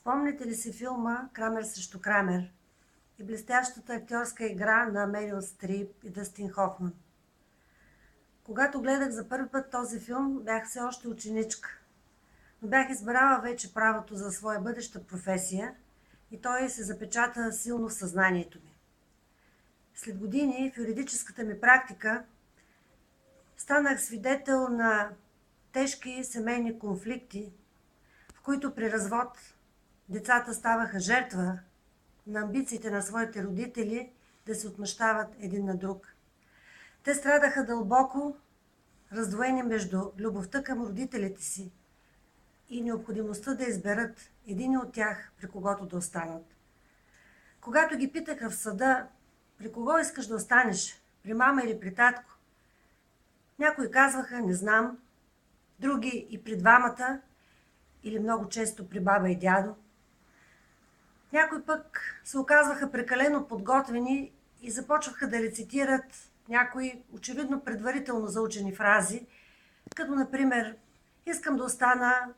Спомняте ли си филма „Крамер срещу Крамер“ и блестящата актьорска игра на Мерил Стрип и Дъстин Хофман? Когато гледах за първи път този филм, бях все още ученичка, но бях избрала вече правото за своя бъдеща професия и той се запечата силно в съзнанието ми. След години в юридическата ми практика станах свидетел на тежки семейни конфликти, в които при развод децата ставаха жертва на амбициите на своите родители да се отмъщават един на друг. Те страдаха дълбоко, раздвоени между любовта към родителите си и необходимостта да изберат един от тях, при когото да останат. Когато ги питаха в съда, при кого искаш да останеш, при мама или при татко, някои казваха не знам, други и при двамата, или много често при баба и дядо. Някои пък се оказваха прекалено подготвени и започваха да рецитират някои очевидно предварително заучени фрази, като например искам да остана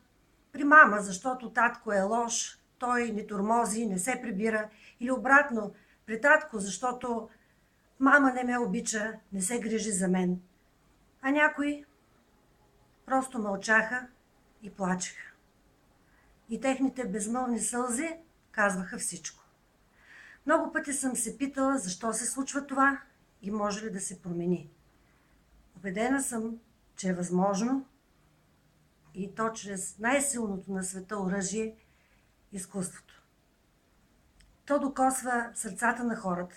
при мама, защото татко е лош, той не тормози, не се прибира, или обратно, при татко, защото мама не ме обича, не се грижи за мен. А някои просто мълчаха и плачеха. И техните безмълвни сълзи казваха всичко. Много пъти съм се питала защо се случва това и може ли да се промени. Убедена съм, че е възможно и то чрез най-силното на света оръжие – изкуството. То докосва сърцата на хората.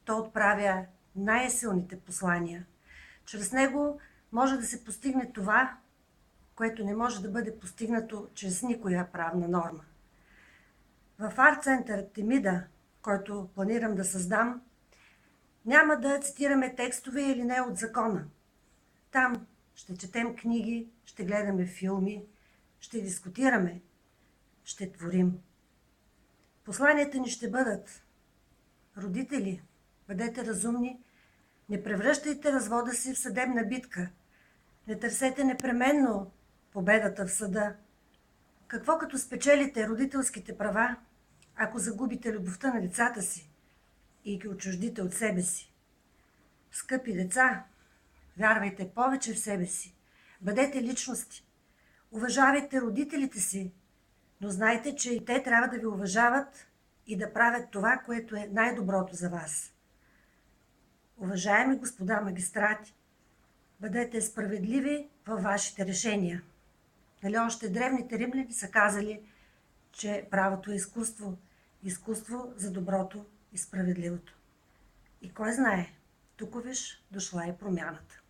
То отправя най-силните послания. Чрез него може да се постигне това, което не може да бъде постигнато чрез никоя правна норма. В арт-център Темида, който планирам да създам, няма да цитираме текстове или не от закона. Там ще четем книги, ще гледаме филми, ще дискутираме, ще творим. Посланията ни ще бъдат: родители, бъдете разумни, не превръщайте развода си в съдебна битка, не търсете непременно победата в съда. Какво като спечелите родителските права, ако загубите любовта на децата си и ги отчуждите от себе си? Скъпи деца, вярвайте повече в себе си, бъдете личности, уважавайте родителите си, но знайте, че и те трябва да ви уважават и да правят това, което е най-доброто за вас. Уважаеми господа магистрати, бъдете справедливи във вашите решения. Нали още древните римляни са казали, че правото е изкуство, изкуство за доброто и справедливото. И кой знае, тук виж дошла е промяната.